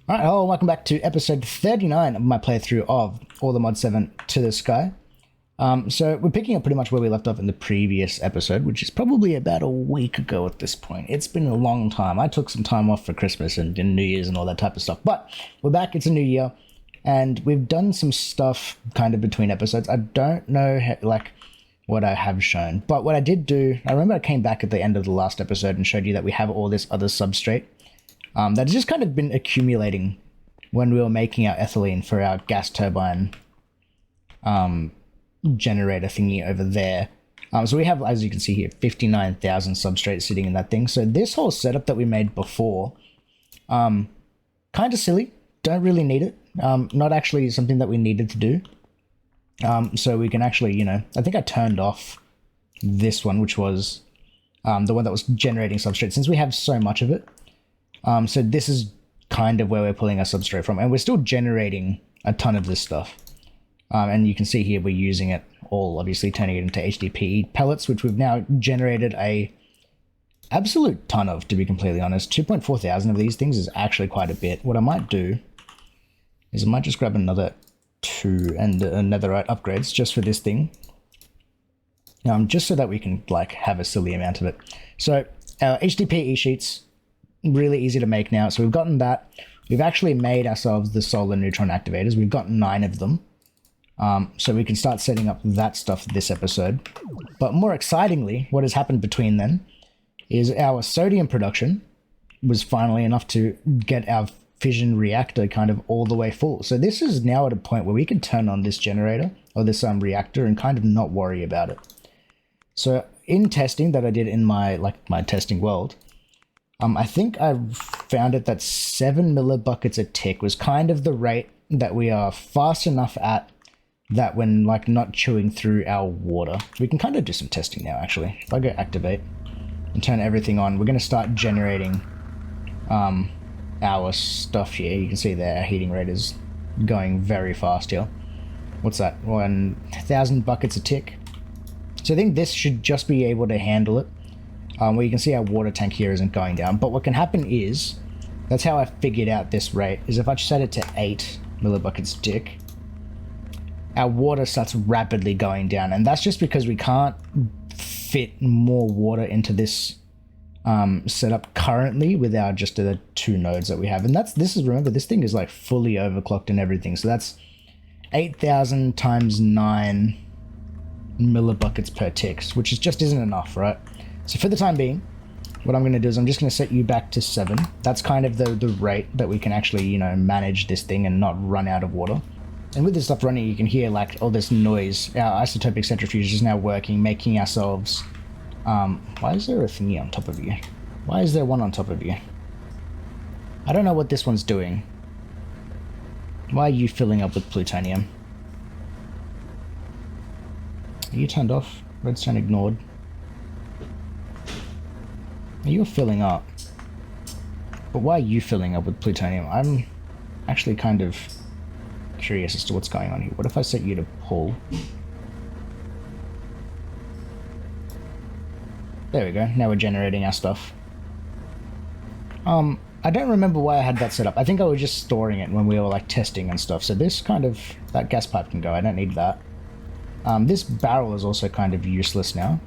Alright, hello, welcome back to episode 39 of my playthrough of All the Mod 7 to the Sky. So we're picking up pretty much where we left off in the previous episode, which is probably about a week ago at this point. It's been a long time. I took some time off for Christmas and New Year's and all that type of stuff. But we're back, it's a new year, and we've done some stuff kind of between episodes. I don't know what I have shown, but what I did do, I remember I came back at the end of the last episode and showed you that we have all this other substrate that's just kind of been accumulating when we were making our ethylene for our gas turbine generator thingy over there. So we have, as you can see here, 59,000 substrates sitting in that thing. So this whole setup that we made before, kind of silly. Don't really need it. Not actually something that we needed to do. So we can actually, I think I turned off this one, which was the one that was generating substrate, since we have so much of it. So this is kind of where we're pulling our substrate from, and we're still generating a ton of this stuff. And you can see here we're using it all, obviously turning it into HDPE pellets, which we've now generated a absolute ton of, to be completely honest. 2.4 thousand of these things is actually quite a bit. What I might do is I might just grab another 2 and netherite upgrades just for this thing. Just so that we can have a silly amount of it. So our HDPE sheets, really easy to make now. So we've gotten that. We've actually made ourselves the solar neutron activators. We've got 9 of them. So we can start setting up that stuff this episode. But more excitingly, what has happened between then is our sodium production was finally enough to get our fission reactor kind of all the way full. So this is now at a point where we can turn on this generator or this reactor and kind of not worry about it. So in testing that I did in my testing world, I think I found it that 7 millibuckets a tick was kind of the rate that we are fast enough at that when not chewing through our water. We can kind of do some testing now, actually. If I go activate and turn everything on, we're going to start generating our stuff here. You can see there our heating rate is going very fast here. What's that? 1,000 buckets a tick. So I think this should just be able to handle it. Where you can see our water tank here isn't going down. But what can happen is, that's how I figured out this rate, is if I set it to 8 millibuckets a tick, our water starts rapidly going down. And that's just because we can't fit more water into this setup currently with our just the 2 nodes that we have. And remember, this thing is fully overclocked and everything. So that's 8,000 times 9 millibuckets per tick, which just isn't enough, right? So for the time being, what I'm going to do is I'm just going to set you back to 7. That's kind of the rate that we can actually, manage this thing and not run out of water. And with this stuff running, you can hear all this noise. Our isotopic centrifuge is now working, making ourselves... why is there a thingy on top of you? Why is there one on top of you? I don't know what this one's doing. Why are you filling up with plutonium? Are you turned off? Redstone ignored. You're filling up. But why are you filling up with plutonium? I'm actually kind of curious as to what's going on here. What if I set you to pull? There we go. Now we're generating our stuff. I don't remember why I had that set up. I think I was just storing it when we were testing and stuff. So this that gas pipe can go. I don't need that. This barrel is also kind of useless now.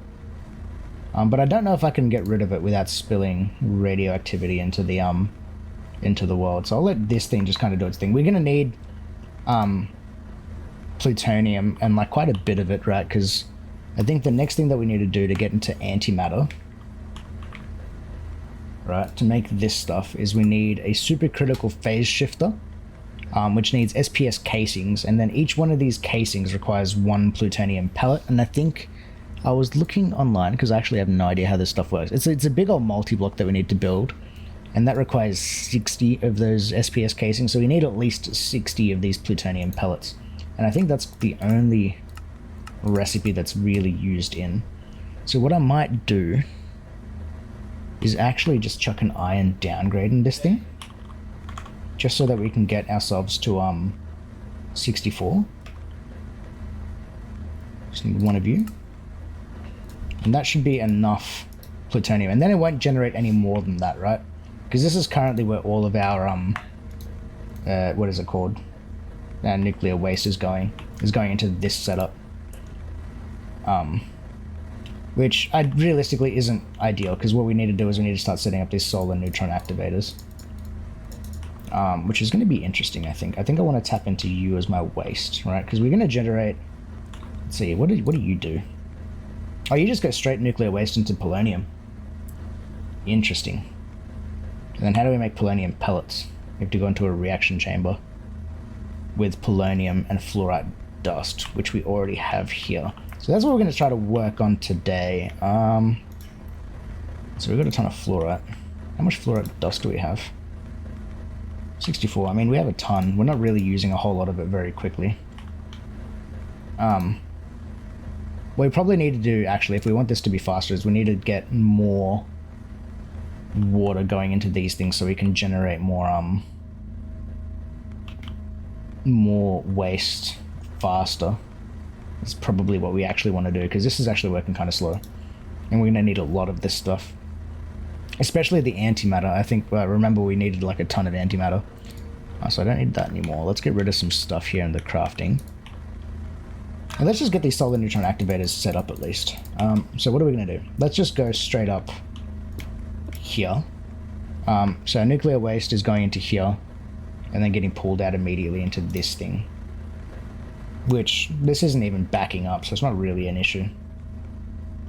But I don't know if I can get rid of it without spilling radioactivity into the world. So I'll let this thing just kind of do its thing. We're going to need plutonium and quite a bit of it, right? Because I think the next thing that we need to do to get into antimatter, right, to make this stuff, is we need a supercritical phase shifter, which needs SPS casings, and then each one of these casings requires 1 plutonium pellet. And I think I was looking online, because I actually have no idea how this stuff works. It's a big old multi-block that we need to build, and that requires 60 of those SPS casings, so we need at least 60 of these plutonium pellets. And I think that's the only recipe that's really used in. So what I might do is actually just chuck an iron downgrade in this thing, just so that we can get ourselves to 64. Just need 1 of you. And that should be enough plutonium. And then it won't generate any more than that, right? Because this is currently where all of our what is it called? Nuclear waste is going into this setup. Which realistically isn't ideal, because what we need to do is we need to start setting up these solar neutron activators. Which is going to be interesting, I think. I think I want to tap into you as my waste, right? Because we're going to generate... Let's see, what do you do? Oh, you just go straight nuclear waste into polonium. Interesting. And then how do we make polonium pellets? We have to go into a reaction chamber with polonium and fluorite dust, which we already have here. So that's what we're going to try to work on today. So we've got a ton of fluorite. How much fluorite dust do we have? 64. I mean, we have a ton. We're not really using a whole lot of it very quickly. What we probably need to do, actually, if we want this to be faster, is we need to get more water going into these things so we can generate more waste faster. That's probably what we actually want to do, because this is actually working kind of slow. And we're going to need a lot of this stuff. Especially the antimatter. I think, remember we needed like a ton of antimatter. So I don't need that anymore. Let's get rid of some stuff here in the crafting. And let's just get these solar neutron activators set up at least. So what are we going to do? Let's just go straight up here. So nuclear waste is going into here and then getting pulled out immediately into this thing. Which, this isn't even backing up, so it's not really an issue.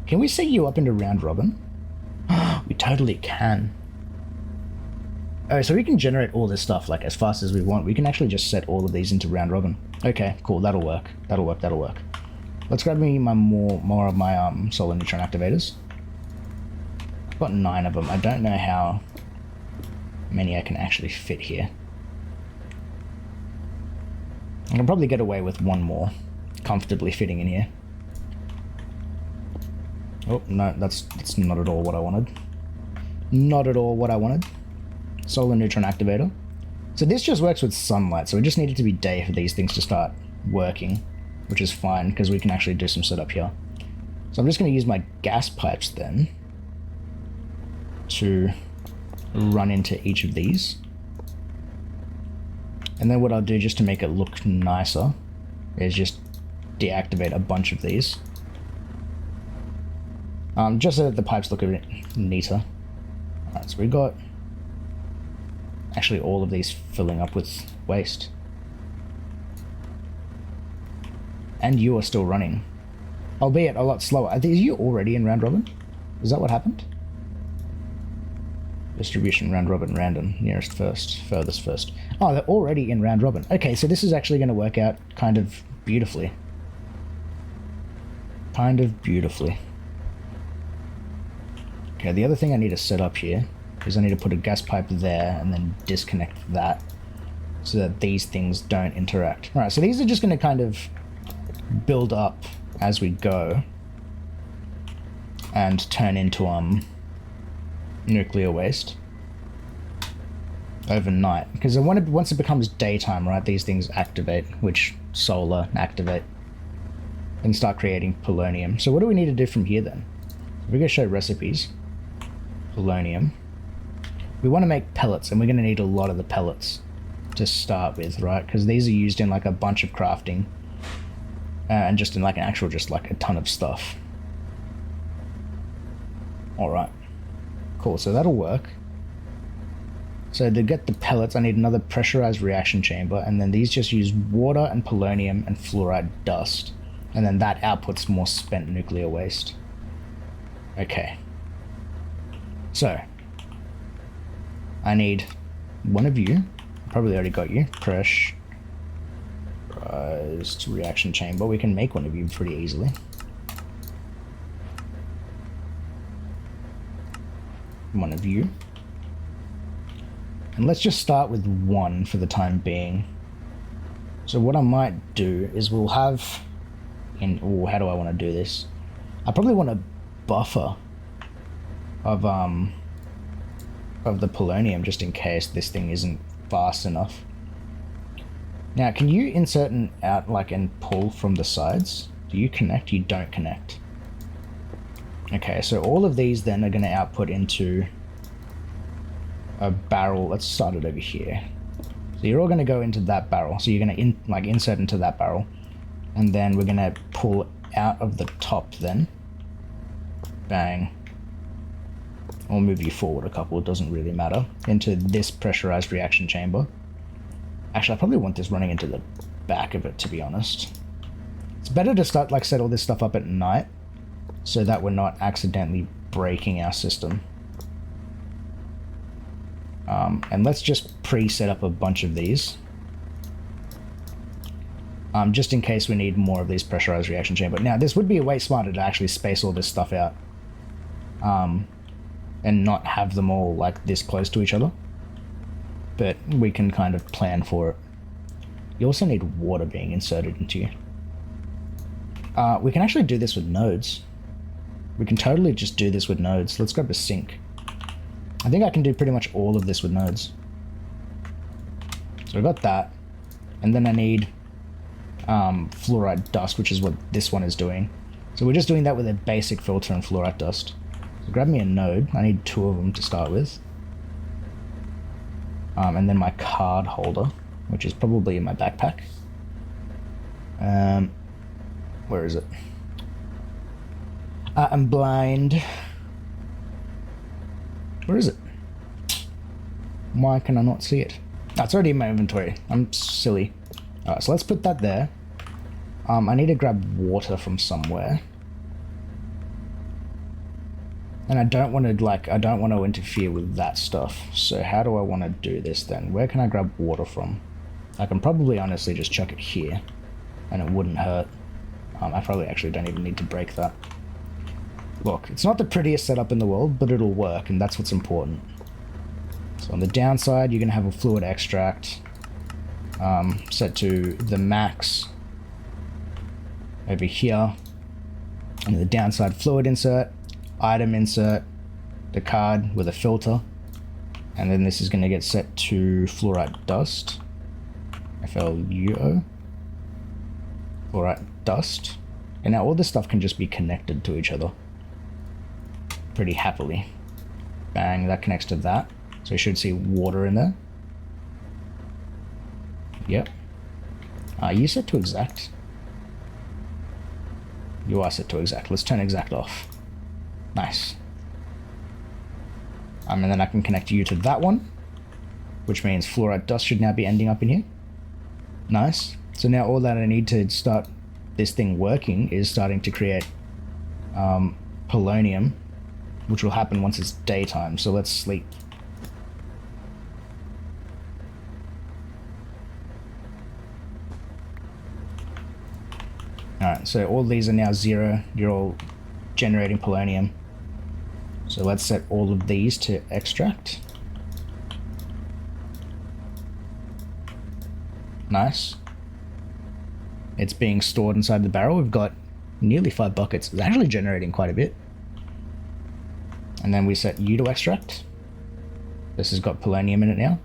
Can we set you up into round robin? We totally can. Oh, so we can generate all this stuff like as fast as we want. We can actually just set all of these into round robin. Okay, cool. That'll work. That'll work. That'll work. Let's grab me my more of my solar neutron activators. I've got 9 of them. I don't know how many I can actually fit here. I can probably get away with 1 more comfortably fitting in here. Oh, no, that's not at all what I wanted. Not at all what I wanted. Solar neutron activator. So this just works with sunlight, so we just need it to be day for these things to start working, which is fine, because we can actually do some setup here. So I'm just going to use my gas pipes then to run into each of these. And then what I'll do just to make it look nicer is just deactivate a bunch of these. Just so that the pipes look a bit neater. Alright, so we got actually all of these filling up with waste. And you are still running. Albeit a lot slower. Are you already in round robin? Is that what happened? Distribution, round robin, random, nearest first, furthest first. Oh, they're already in round robin. Okay, so this is actually going to work out kind of beautifully. Kind of beautifully. Okay, the other thing I need to set up here is I need to put a gas pipe there and then disconnect that so that these things don't interact. Alright, so these are just going to kind of build up as we go and turn into nuclear waste overnight, because once it becomes daytime, right, these things activate, which solar activate and start creating polonium. So what do we need to do from here then? We're going to show recipes. Polonium. We want to make pellets, and we're going to need a lot of the pellets to start with, right, because these are used in like a bunch of crafting and just in like an actual, just like a ton of stuff. Alright. Cool, so that'll work. So to get the pellets, I need another pressurized reaction chamber, and then these just use water and polonium and fluoride dust, and then that outputs more spent nuclear waste. Okay. So, I need one of you. Probably already got you. Pressurized reaction chamber. We can make one of you pretty easily. One of you. And let's just start with 1 for the time being. So what I might do is we'll have in... Oh, how do I want to do this? I probably want a buffer of the polonium just in case this thing isn't fast enough. Now, can you insert and out, like, and pull from the sides? Do you connect? You don't connect. Okay, so all of these then are going to output into a barrel. Let's start it over here. So you're all going to go into that barrel. So you're going to insert into that barrel. And then we're going to pull out of the top then. Bang. I'll move you forward a couple, it doesn't really matter. Into this pressurized reaction chamber. Actually, I probably want this running into the back of it, to be honest. It's better to start, like, set all this stuff up at night, so that we're not accidentally breaking our system. And let's just pre-set up a bunch of these. Just in case we need more of these pressurized reaction chamber. Now, this would be way smarter to actually space all this stuff out. And not have them all, like, this close to each other. But we can kind of plan for it. You also need water being inserted into you. We can actually do this with nodes. We can totally just do this with nodes. Let's grab a sink. I think I can do pretty much all of this with nodes. So I got that. And then I need fluoride dust, which is what this one is doing. So we're just doing that with a basic filter and fluoride dust. So grab me a node. I need 2 of them to start with. And then my card holder, which is probably in my backpack. Where is it? I'm blind. Where is it? Why can I not see it? Oh, it's already in my inventory. I'm silly. Alright, so let's put that there. I need to grab water from somewhere. And I don't want to interfere with that stuff. So how do I want to do this then? Where can I grab water from? I can probably honestly just chuck it here. And it wouldn't hurt. I probably actually don't even need to break that. Look, it's not the prettiest setup in the world, but it'll work, and that's what's important. So on the downside, you're going to have a fluid extract set to the max over here. And the downside, fluid insert, item insert, the card with a filter, and then this is going to get set to fluoride dust. FLUO. Fluoride dust. And now all this stuff can just be connected to each other pretty happily. Bang, that connects to that. So you should see water in there. Yep. Are you set to exact? You are set to exact. Let's turn exact off. Nice. And then I can connect you to that one, which means fluoride dust should now be ending up in here. Nice. So now all that I need to start this thing working is starting to create polonium, which will happen once it's daytime. So let's sleep. Alright, so all these are now 0. You're all generating polonium. So let's set all of these to extract. Nice. It's being stored inside the barrel. We've got nearly 5 buckets. It's actually generating quite a bit. And then we set you to extract. This has got polonium in it now.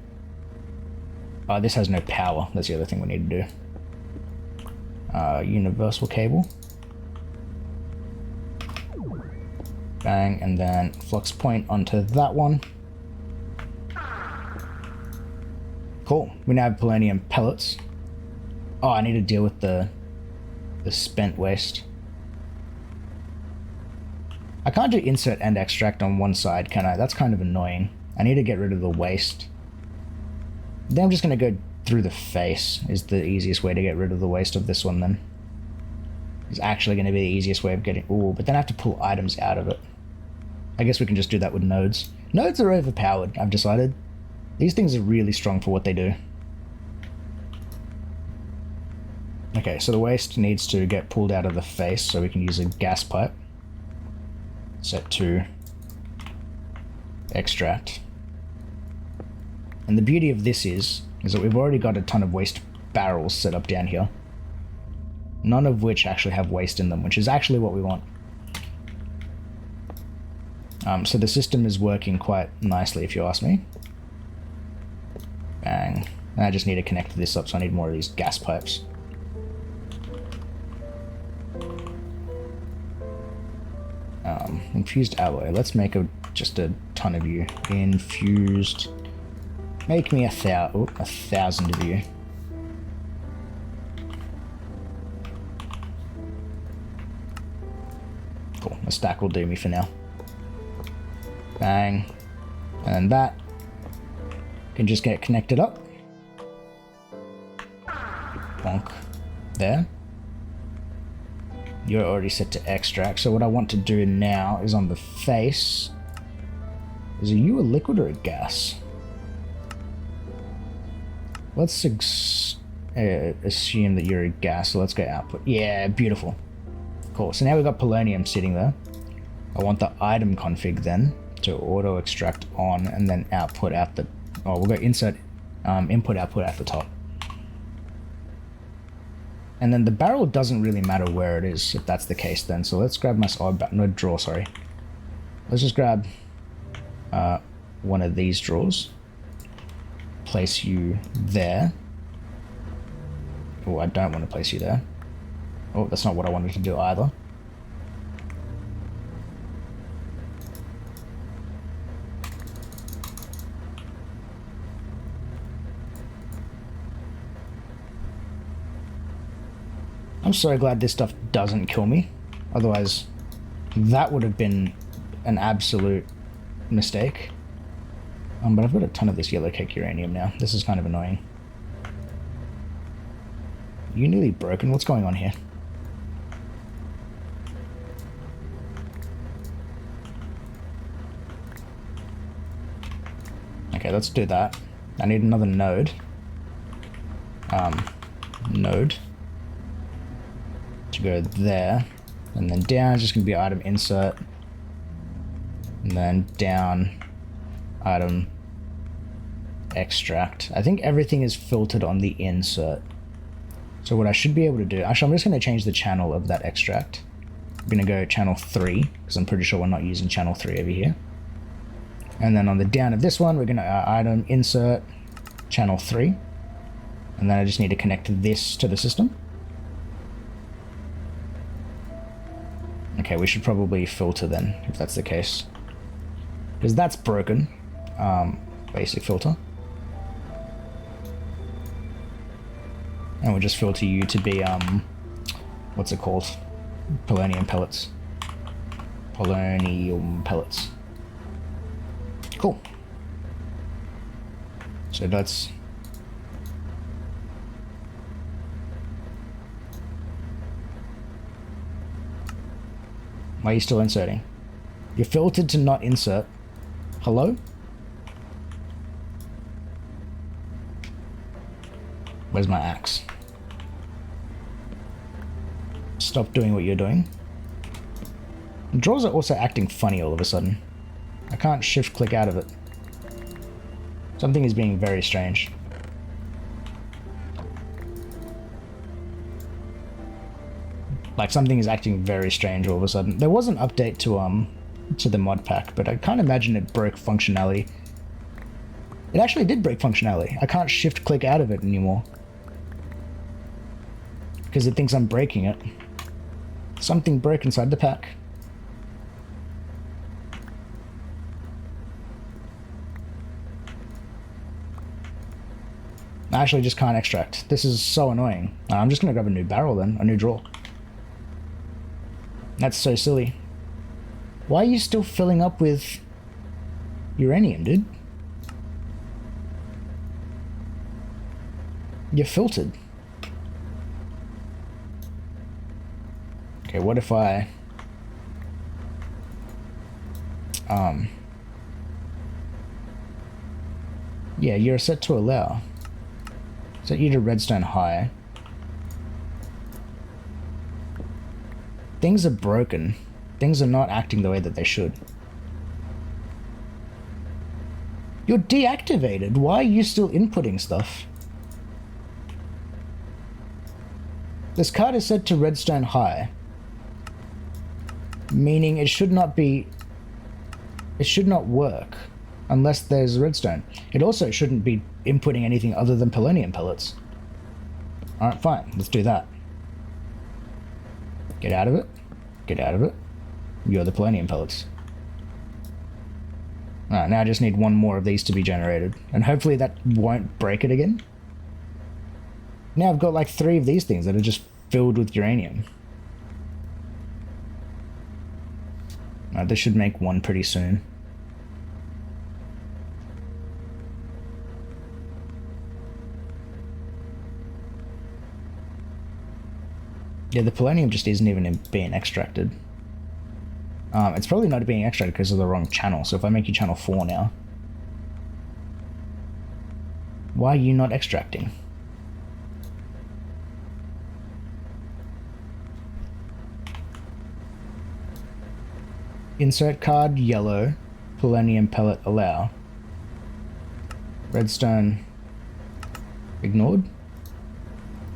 Oh, this has no power. That's the other thing we need to do. Universal cable. Bang, and then flux point onto that one. Cool. We now have polonium pellets. Oh, I need to deal with the spent waste. I can't do insert and extract on one side, can I? That's kind of annoying. I need to get rid of the waste. Then I'm just going to go through the face is the easiest way to get rid of the waste of this one then. It's actually going to be the easiest way of getting... Ooh, but then I have to pull items out of it. I guess we can just do that with nodes. Nodes are overpowered, I've decided. These things are really strong for what they do. Okay, so the waste needs to get pulled out of the face, so we can use a gas pipe. Set to extract. And the beauty of this is that we've already got a ton of waste barrels set up down here. None of which actually have waste in them, which is actually what we want. So the system is working quite nicely, if you ask me. Bang. And I just need to connect this up, so I need more of these gas pipes. Infused alloy. Let's make just a ton of you. Infused Make me 1,000 of you. Cool, a stack will do me for now. Bang. And that can just get connected up. Bonk. There. You're already set to extract, so what I want to do now is on the face. Is you a liquid or a gas? Let's assume that you're a gas, so let's go output. Yeah, beautiful. Cool, so now we've got polonium sitting there. I want the item config then to auto extract on and then output out the... Oh, we'll go insert input output at the top. And then the barrel doesn't really matter where it is, if that's the case then. So let's grab my... no, drawer, sorry. Let's just grab one of these drawers. Place you there. Oh, I don't want to place you there. Oh, that's not what I wanted to do either. I'm so glad this stuff doesn't kill me. Otherwise, that would have been an absolute mistake. But I've got a ton of this yellow cake uranium now. This is kind of annoying. You nearly broken? What's going on here? Okay, let's do that. I need another node. Node. To go there. And then down is just going to be item insert. And then down item extract. I think everything is filtered on the insert. So what I should be able to do... Actually, I'm just going to change the channel of that extract. I'm going to go channel 3, because I'm pretty sure we're not using channel 3 over here. And then on the down of this one, we're going to item insert channel 3. And then I just need to connect this to the system. Okay, we should probably filter then, if that's the case. Because that's broken. Basic filter. And we'll just filter you to be, what's it called? Polonium pellets. Polonium pellets. Cool. So that's... Why are you still inserting? You're filtered to not insert. Hello? Where's my axe? Stop doing what you're doing. Drawers are also acting funny all of a sudden. I can't shift click out of it. Something is being very strange. Like something is acting very strange all of a sudden. There was an update to the mod pack, but I can't imagine it broke functionality. It actually did break functionality. I can't shift click out of it anymore. Because it thinks I'm breaking it. Something broke inside the pack. I actually just can't extract. This is so annoying. I'm just gonna grab a new barrel then, a new drawer. That's so silly. Why are you still filling up with uranium, dude? You're filtered. Okay, what if I... Yeah, you're set to allow. Set you to redstone high. Things are broken. Things are not acting the way that they should. You're deactivated. Why are you still inputting stuff? This card is set to redstone high. Meaning it should not be... It should not work unless there's redstone. It also shouldn't be inputting anything other than polonium pellets. Alright, fine. Let's do that. Get out of it. Get out of it. You're the polonium pellets. Alright, now I just need one more of these to be generated. And hopefully that won't break it again. Now I've got like 3 of these things that are just filled with uranium. Alright, this should make one pretty soon. Yeah, the polonium just isn't even being extracted. It's probably not being extracted because of the wrong channel, so if I make you channel 4 now... Why are you not extracting? Insert card, yellow, polonium pellet, allow. Redstone, ignored.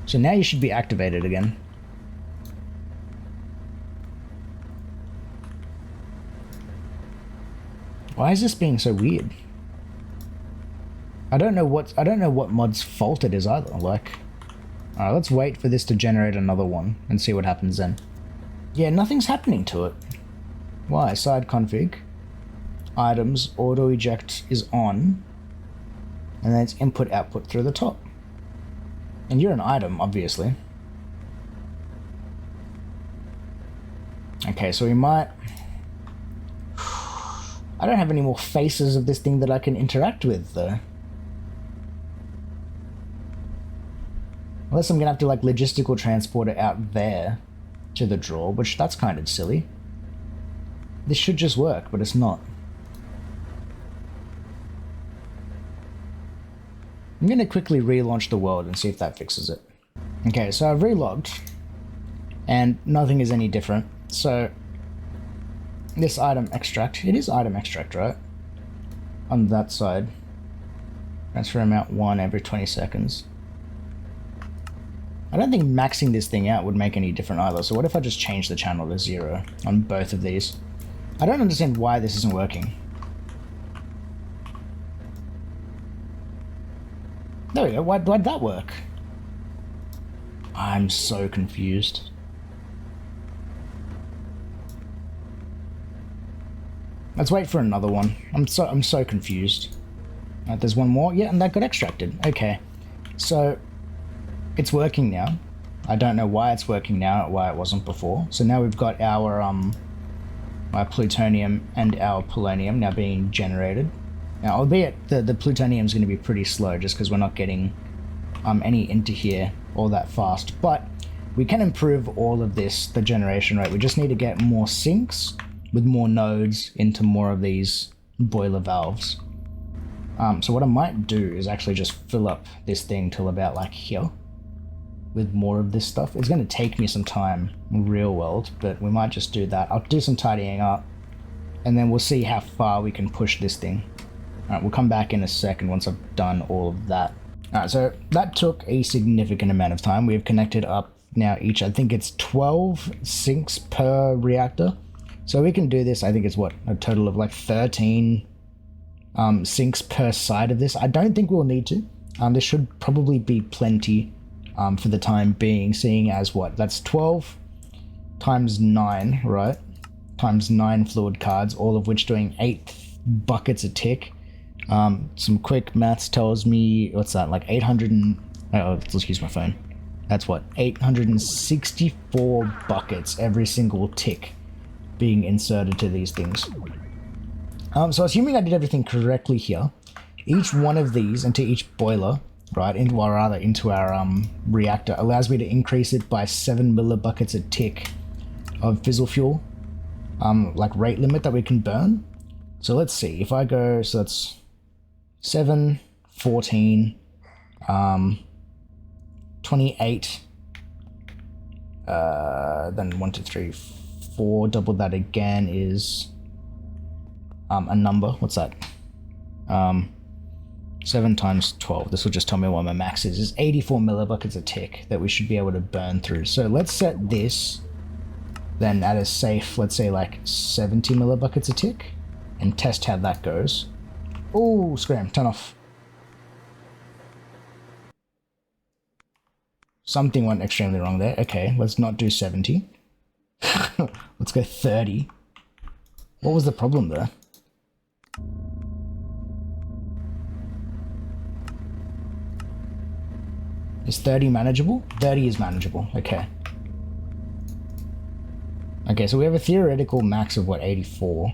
So now you should be activated again. Why is this being so weird? I don't know what mod's fault it is either, like... Alright, let's wait for this to generate another one and see what happens then. Yeah, nothing's happening to it. Why? Side config. Items, auto eject is on. And then it's input output through the top. And you're an item, obviously. Okay, so we might... I don't have any more faces of this thing that I can interact with, though. Unless I'm gonna have to, like, logistical transport it out there to the drawer, which that's kind of silly. This should just work, but it's not. I'm gonna quickly relaunch the world and see if that fixes it. Okay, so I've relogged, and nothing is any different. So... this item extract, it is item extract, right? On that side. Transfer amount 1 every 20 seconds. I don't think maxing this thing out would make any different either, so what if I just change the channel to 0 on both of these? I don't understand why this isn't working. There we go, why'd that work? I'm so confused. Let's wait for another one. I'm so confused. Right, there's one more. Yeah, and that got extracted. Okay. So it's working now. I don't know why it's working now, why it wasn't before. So now we've got our plutonium and our polonium now being generated. Now, albeit the plutonium is going to be pretty slow just because we're not getting any into here all that fast. But we can improve all of this, the generation rate. We just need to get more sinks with more nodes into more of these boiler valves. So what I might do is actually just fill up this thing till about like here with more of this stuff. It's going to take me some time in real world, but we might just do that. I'll do some tidying up and then we'll see how far we can push this thing. Alright, we'll come back in a second once I've done all of that. Alright, so that took a significant amount of time. We've connected up now each, I think it's 12 sinks per reactor. So we can do this, I think it's what, a total of like 13 sinks per side of this. I don't think we'll need to. There should probably be plenty for the time being, seeing as what, that's 12 times 9, right? Times 9 fluid cards, all of which doing 8 buckets a tick. Some quick maths tells me, what's that, like 800 and, oh, let's use my phone. That's what, 864 buckets every single tick being inserted to these things. So assuming I did everything correctly here, each one of these into each boiler, right, into our reactor allows me to increase it by 7 millibuckets a tick of fissile fuel, like rate limit that we can burn. So let's see, if I go, so that's 7, 14, 28, then 1, 2, 3, 4, double that again is a number. What's that? 7 times 12. This will just tell me what my max is. It's 84 millibuckets a tick that we should be able to burn through. So let's set this then at a safe, let's say like 70 millibuckets a tick, and test how that goes. Oh, scram, turn off. Something went extremely wrong there. Okay, let's not do 70. Let's go 30. What was the problem there? Is 30 manageable? 30 is manageable. Okay. Okay, so we have a theoretical max of, what, 84?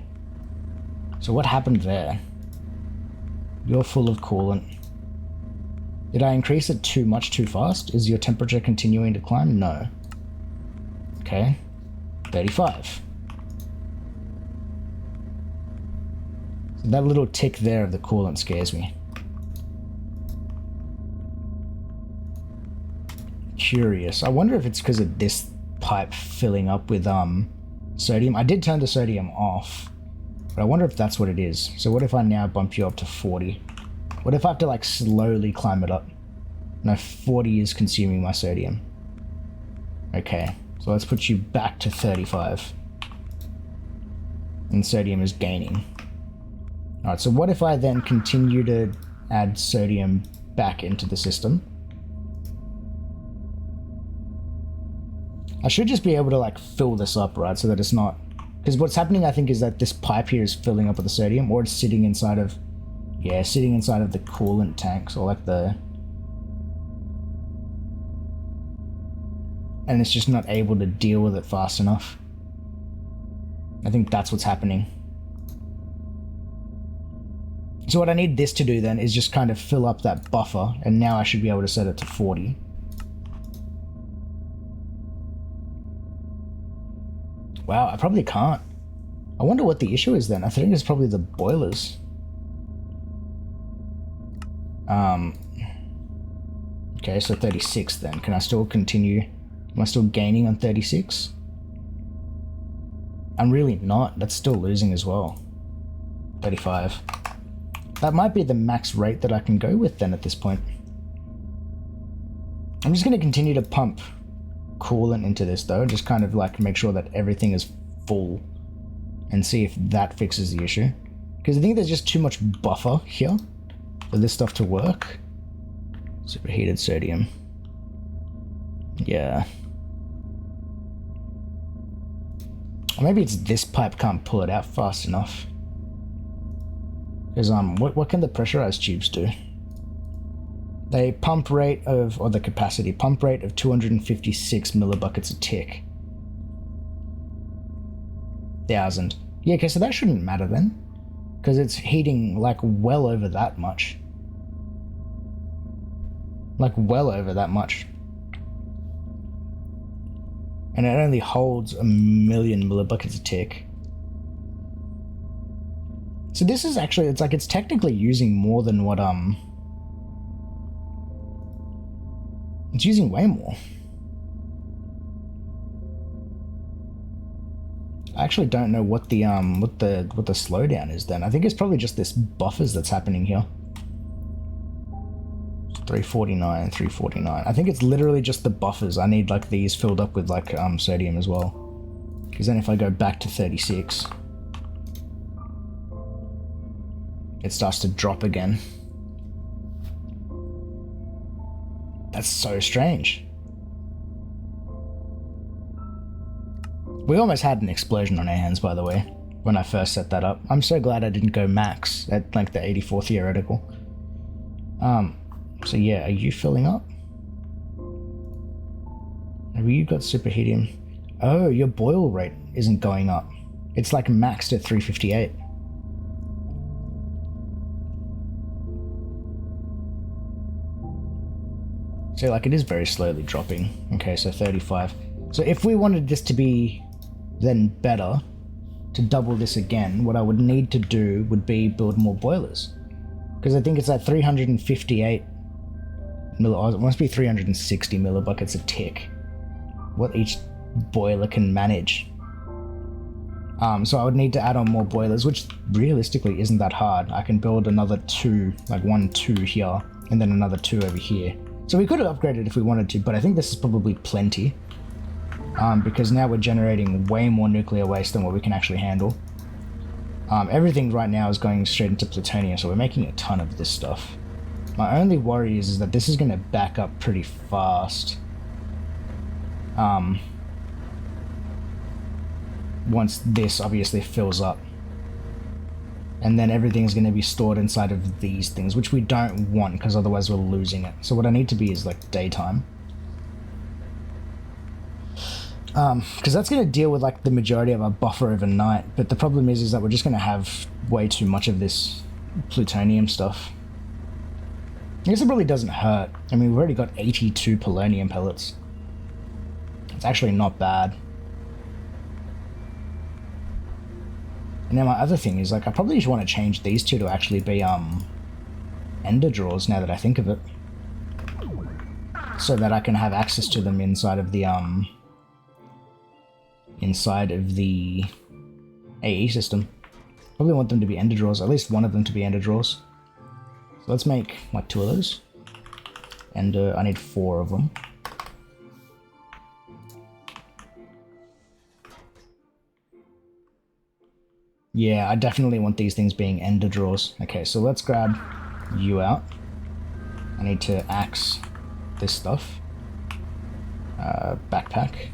So what happened there? You're full of coolant. Did I increase it too much too fast? Is your temperature continuing to climb? No. Okay. 35. So that little tick there of the coolant scares me. Curious. I wonder if it's because of this pipe filling up with sodium. I did turn the sodium off, but I wonder if that's what it is. So what if I now bump you up to 40? What if I have to like slowly climb it up? No, 40 is consuming my sodium. Okay, so let's put you back to 35. And sodium is gaining. Alright, so what if I then continue to add sodium back into the system? I should just be able to like fill this up, right, so that it's not... Because what's happening, I think, is that this pipe here is filling up with the sodium, or it's sitting inside of... Yeah, sitting inside of the coolant tanks, or like the... And it's just not able to deal with it fast enough. I think that's what's happening. So what I need this to do then is just kind of fill up that buffer, and now I should be able to set it to 40. Wow, I probably can't. I wonder what the issue is then. I think it's probably the boilers. Okay, so 36 then. Can I still continue? Am I still gaining on 36? I'm really not. That's still losing as well. 35. That might be the max rate that I can go with then at this point. I'm just going to continue to pump coolant into this though, just kind of like make sure that everything is full and see if that fixes the issue. Because I think there's just too much buffer here for this stuff to work. Superheated sodium. Yeah. Or maybe it's this pipe can't pull it out fast enough. Because what can the pressurized tubes do? They pump rate of, or the capacity, pump rate of 256 millibuckets a tick. 1,000. Yeah, okay, so that shouldn't matter then. Because it's heating like well over that much. Like well over that much. And it only holds 1,000,000 millibuckets a tick. So this is actually, it's like it's technically using more than what, it's using way more. I actually don't know what the slowdown is then. I think it's probably just this buffers that's happening here. 349, 349. I think it's literally just the buffers. I need like these filled up with like sodium as well. Because then if I go back to 36, it starts to drop again. That's so strange. We almost had an explosion on our hands, by the way, when I first set that up. I'm so glad I didn't go max at like the 84 theoretical. So yeah, are you filling up? Have you got superhelium? Oh, your boil rate isn't going up. It's like maxed at 358. So like it is very slowly dropping. Okay, so 35. So if we wanted this to be then better, to double this again, what I would need to do would be build more boilers. Because I think it's at 358 it must be 360 millibuckets a tick. What each boiler can manage. So I would need to add on more boilers, which realistically isn't that hard. I can build another 2, like 1, 2 here, and then another 2 over here. So we could have upgraded if we wanted to, but I think this is probably plenty. Because now we're generating way more nuclear waste than what we can actually handle. Everything right now is going straight into plutonium, so we're making a ton of this stuff. My only worry is that this is going to back up pretty fast. Once this obviously fills up. And then everything's going to be stored inside of these things, which we don't want because otherwise we're losing it. So what I need to be is like daytime. Because that's going to deal with like the majority of our buffer overnight. But the problem is that we're just going to have way too much of this plutonium stuff. I guess it really doesn't hurt. I mean, we've already got 82 polonium pellets. It's actually not bad. And now my other thing is, like, I probably just want to change these two to actually be, ender drawers now that I think of it. So that I can have access to them inside of the AE system. Probably want them to be ender drawers, at least one of them to be ender drawers. So let's make, like, 2 of those. And I need 4 of them. Yeah, I definitely want these things being ender drawers. Okay, so let's grab you out. I need to axe this stuff. Backpack.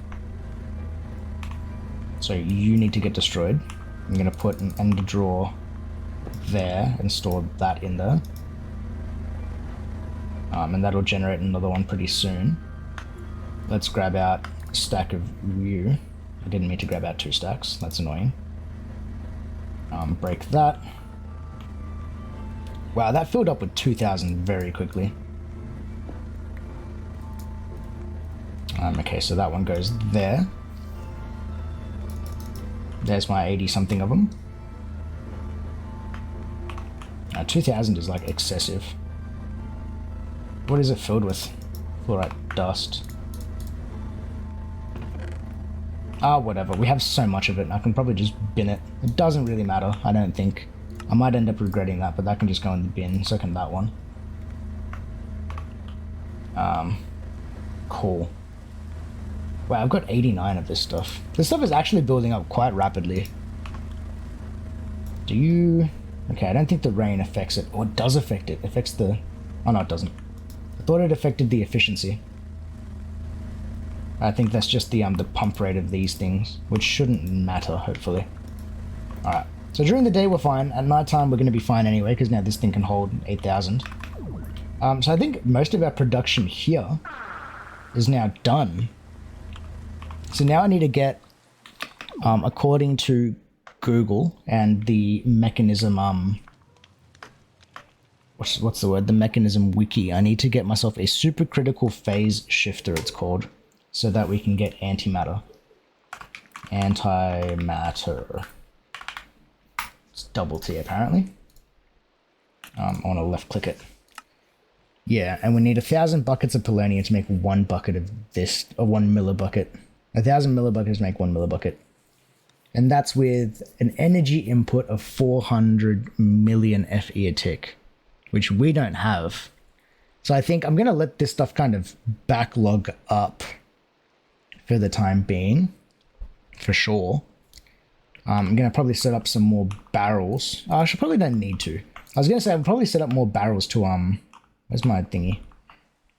So you need to get destroyed. I'm going to put an ender drawer there and store that in there. And that'll generate another one pretty soon. Let's grab out a stack of you. I didn't mean to grab out 2 stacks. That's annoying. Break that. Wow, that filled up with 2,000 very quickly. Okay, so that one goes there. There's my 80-something of them. 2,000 is like excessive. What is it filled with? Fluorite dust. Whatever. We have so much of it, and I can probably just bin it. It doesn't really matter, I don't think. I might end up regretting that, but that can just go in the bin. So can that one. Cool. Wow, I've got 89 of this stuff. This stuff is actually building up quite rapidly. Do you... Okay, I don't think the rain affects it. Or it does affect it. It affects the... Oh, no, it doesn't. I thought it affected the efficiency. I think that's just the pump rate of these things, which shouldn't matter, hopefully. Alright, so during the day we're fine. At night time we're going to be fine anyway, because now this thing can hold 8,000. So I think most of our production here is now done. So now I need to get, according to Google and the mechanism, what's the word? The mechanism wiki. I need to get myself a supercritical phase shifter, it's called. So that we can get antimatter. Antimatter. It's double T apparently. I want to left click it. Yeah, and we need 1,000 buckets of polonium to make 1 bucket of this, or 1 millibucket. 1,000 millibuckets make 1 millibucket. And that's with an energy input of 400 million FE a tick, which we don't have. So I think I'm going to let this stuff kind of backlog up for the time being, for sure. I'm going to probably set up some more barrels. I should probably don't need to. I was going to say I'll probably set up more barrels to, where's my thingy?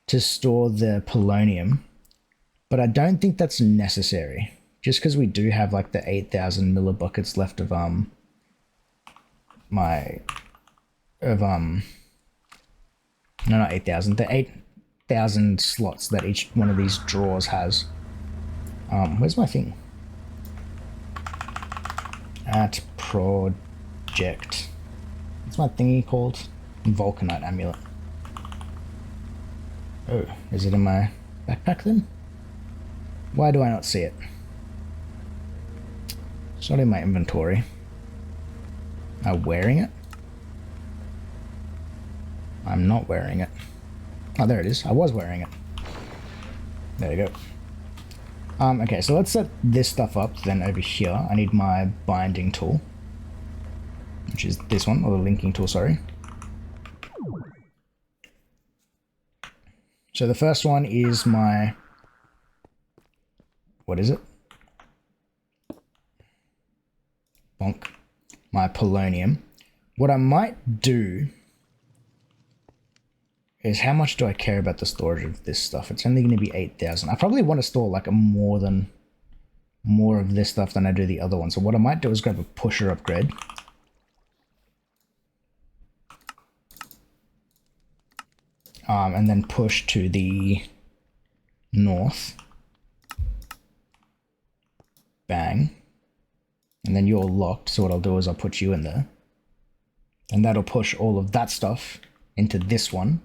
To store the polonium. But I don't think that's necessary. Just because we do have like the 8,000 millibuckets left of, no, not 8,000. The 8,000 slots that each one of these drawers has. Where's my thing? At project. What's my thingy called? Vulcanite amulet. Oh, is it in my backpack then? Why do I not see it? It's not in my inventory. Am I wearing it? I'm not wearing it. Oh, there it is. I was wearing it. There you go. Okay, so let's set this stuff up. Then over here, I need my binding tool, which is this one, or the linking tool, sorry. So the first one is my, what is it? Bonk. My polonium. What I might do is, how much do I care about the storage of this stuff? It's only going to be 8,000. I probably want to store like more of this stuff than I do the other one. So what I might do is grab a pusher upgrade. and then push to the north. Bang. And then you're locked, so what I'll do is I'll put you in there. And that'll push all of that stuff into this one.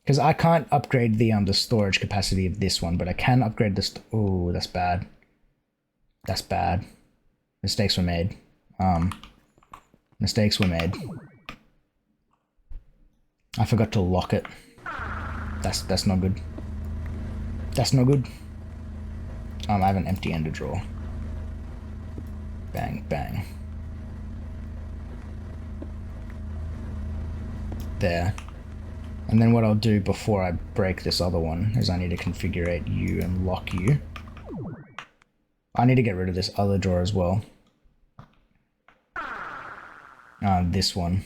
Because I can't upgrade the storage capacity of this one, but I can upgrade this. Oh, that's bad. That's bad. Mistakes were made. Mistakes were made. I forgot to lock it. That's not good. That's not good. I have an empty ender drawer. Bang, bang. There. And then what I'll do before I break this other one is I need to configure you and lock you. I need to get rid of this other drawer as well. This one.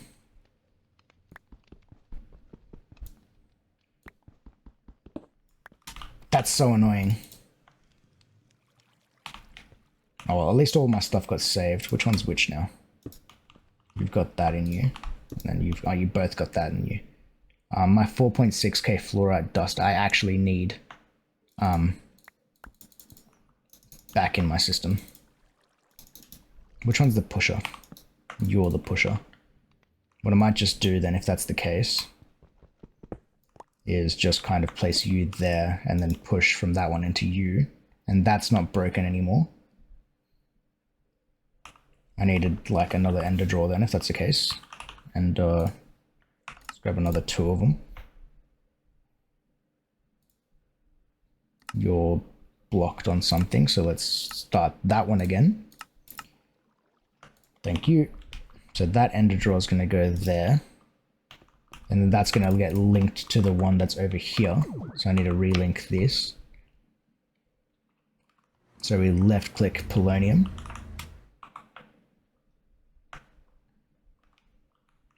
That's so annoying. Oh well, at least all my stuff got saved. Which one's which now? You've got that in you. And then you both got that in you. My 4.6k fluorite dust I actually need back in my system. Which one's the pusher? You're the pusher. What I might just do then, if that's the case, is just kind of place you there and then push from that one into you. And that's not broken anymore. I needed like another ender drawer then, if that's the case. And let's grab another 2 of them. You're blocked on something, so let's start that one again. Thank you. So that ender drawer is going to go there. And then that's going to get linked to the one that's over here. So I need to relink this. So we left click Polonium.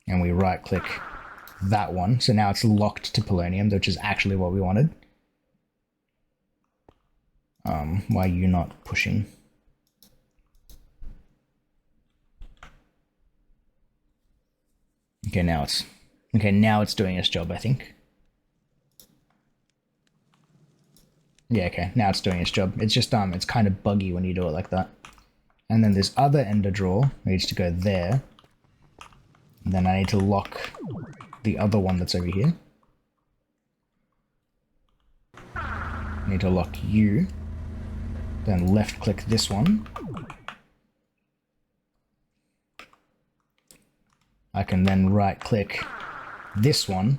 And we right click that one. So now it's locked to Polonium, which is actually what we wanted. Why are you not pushing? Okay, now it's doing its job, I think. Yeah, okay, now it's doing its job. It's just it's kind of buggy when you do it like that. And then this other ender drawer needs to go there. And then I need to lock the other one that's over here. I need to lock you. Then left click this one. I can then right click this one.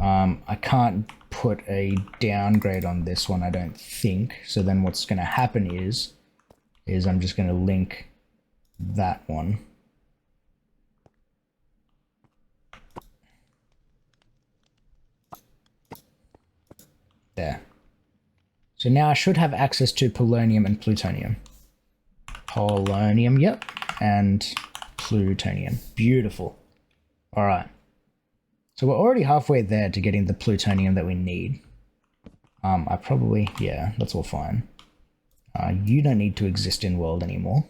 I can't put a downgrade on this one, I don't think. So then what's going to happen is I'm just going to link that one. There. So now I should have access to polonium and plutonium. Polonium, yep, and plutonium. Beautiful. All right. So we're already halfway there to getting the plutonium that we need. Yeah, that's all fine. You don't need to exist in world anymore.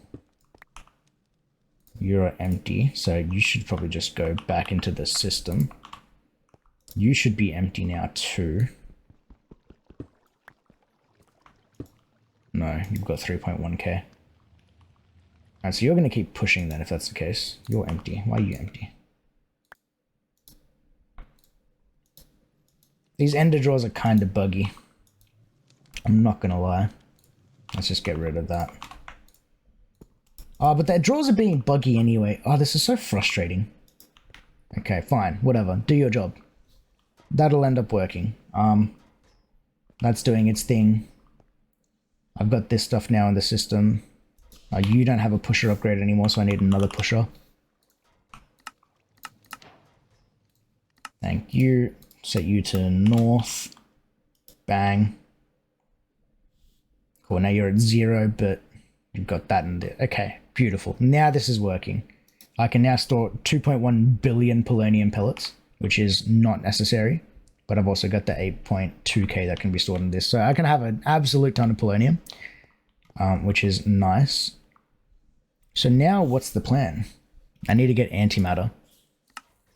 You're empty, so you should probably just go back into the system. You should be empty now too. No, you've got 3.1k. Alright, so you're going to keep pushing then if that's the case. You're empty. Why are you empty? These ender drawers are kind of buggy. I'm not going to lie. Let's just get rid of that. Oh, but their drawers are being buggy anyway. Oh, this is so frustrating. Okay, fine. Whatever. Do your job. That'll end up working. That's doing its thing. I've got this stuff now in the system. You don't have a pusher upgrade anymore, so I need another pusher. Thank you. Set you to north. Bang. Cool, now you're at 0, but you've got that in there. Okay, beautiful. Now this is working. I can now store 2.1 billion polonium pellets, which is not necessary. But I've also got the 8.2k that can be stored in this. So I can have an absolute ton of polonium, which is nice. So now what's the plan? I need to get antimatter.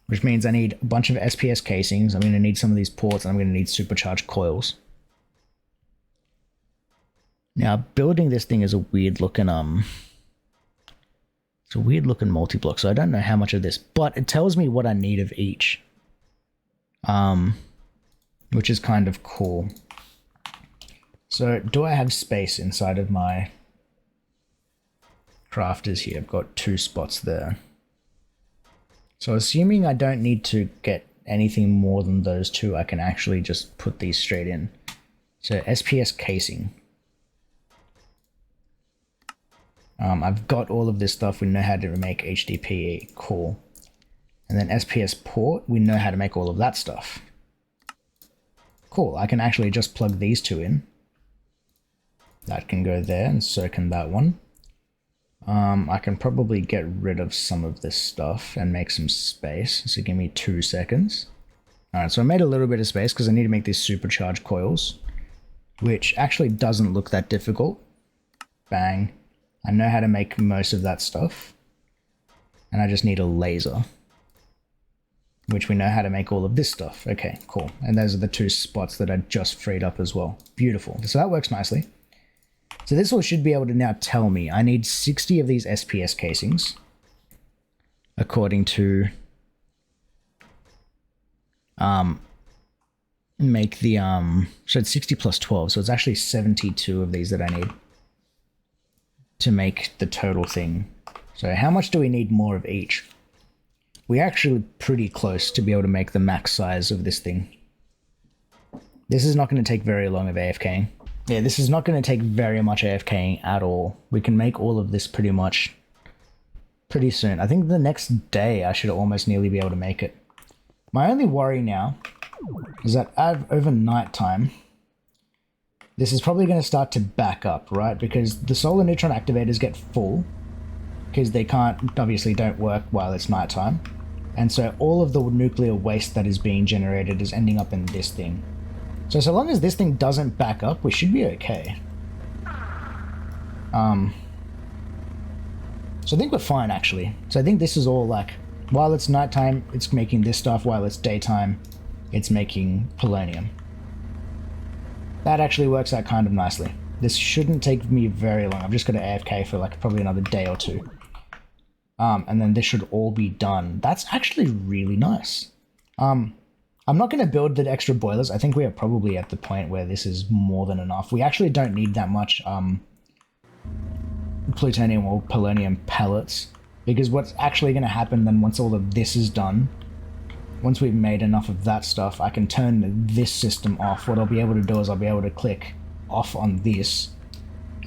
which means I need a bunch of SPS casings. I'm going to need some of these ports, and I'm going to need supercharged coils. Now, building this thing is a weird looking, it's a weird looking multi-block, so I don't know how much of this, but it tells me what I need of each, which is kind of cool. So, do I have space inside of my crafters here? I've got 2 spots there. So, assuming I don't need to get anything more than those 2, I can actually just put these straight in. So, SPS casing. I've got all of this stuff. We know how to make HDPE. Cool. And then SPS port, we know how to make all of that stuff. Cool. I can actually just plug these 2 in. That can go there, and so can that one. I can probably get rid of some of this stuff and make some space. So give me 2 seconds. Alright, so I made a little bit of space because I need to make these supercharged coils, which actually doesn't look that difficult. Bang. I know how to make most of that stuff. And I just need a laser, which we know how to make all of this stuff. Okay, cool. And those are the 2 spots that I just freed up as well. Beautiful. So that works nicely. So this all should be able to now tell me I need 60 of these SPS casings, according to make the so it's 60 plus 12, so it's actually 72 of these that I need to make the total thing. So how much do we need more of each? We're actually pretty close to be able to make the max size of this thing. This is not going to take very long of AFKing. Yeah, this is not going to take very much AFKing at all. We can make all of this pretty much pretty soon. I think the next day I should almost nearly be able to make it. My only worry now is that over night time, this is probably going to start to back up, right? Because the solar neutron activators get full, because they obviously don't work while it's nighttime. And so all of the nuclear waste that is being generated is ending up in this thing. So long as this thing doesn't back up, we should be okay. So I think we're fine, actually. So I think this is all like, while it's nighttime, it's making this stuff. While it's daytime, it's making polonium. That actually works out kind of nicely. This shouldn't take me very long. I've just got to AFK for like probably another day or 2. And then this should all be done. That's actually really nice. I'm not going to build the extra boilers. I think we are probably at the point where this is more than enough. We actually don't need that much plutonium or polonium pellets, because what's actually going to happen then once all of this is done, once we've made enough of that stuff, I can turn this system off. What I'll be able to do is I'll be able to click off on this,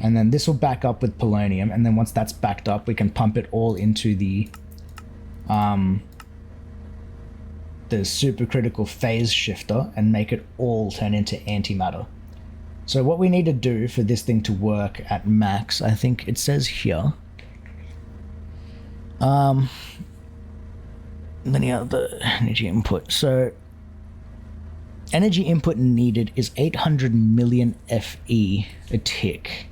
and then this will back up with polonium, and then once that's backed up, we can pump it all into the supercritical phase shifter and make it all turn into antimatter. So what we need to do for this thing to work at max, I think it says here, linear the energy input. So energy input needed is 800 million FE a tick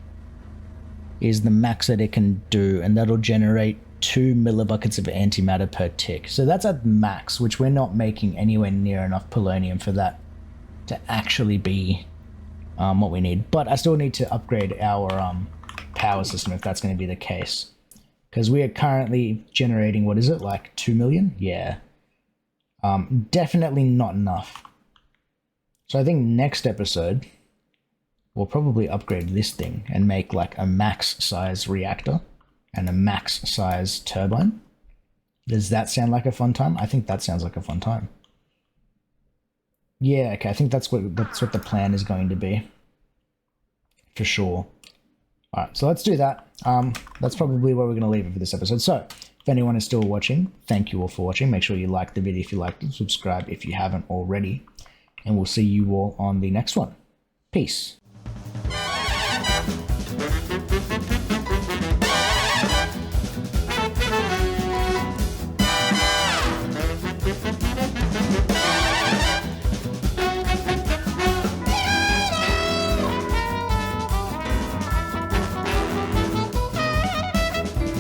is the max that it can do, and that'll generate 2 millibuckets of antimatter per tick. So that's at max, which we're not making anywhere near enough polonium for that to actually be what we need. But I still need to upgrade our power system if that's going to be the case, because we are currently generating, what is it, like 2 million? Yeah. Definitely not enough. So I think next episode we'll probably upgrade this thing and make like a max size reactor and a max size turbine. Does that sound like a fun time? I think that sounds like a fun time. Yeah, okay, I think that's what the plan is going to be. For sure. Alright, so let's do that. That's probably where we're going to leave it for this episode. So, if anyone is still watching, thank you all for watching. Make sure you like the video if you liked it, subscribe if you haven't already, and we'll see you all on the next one. Peace.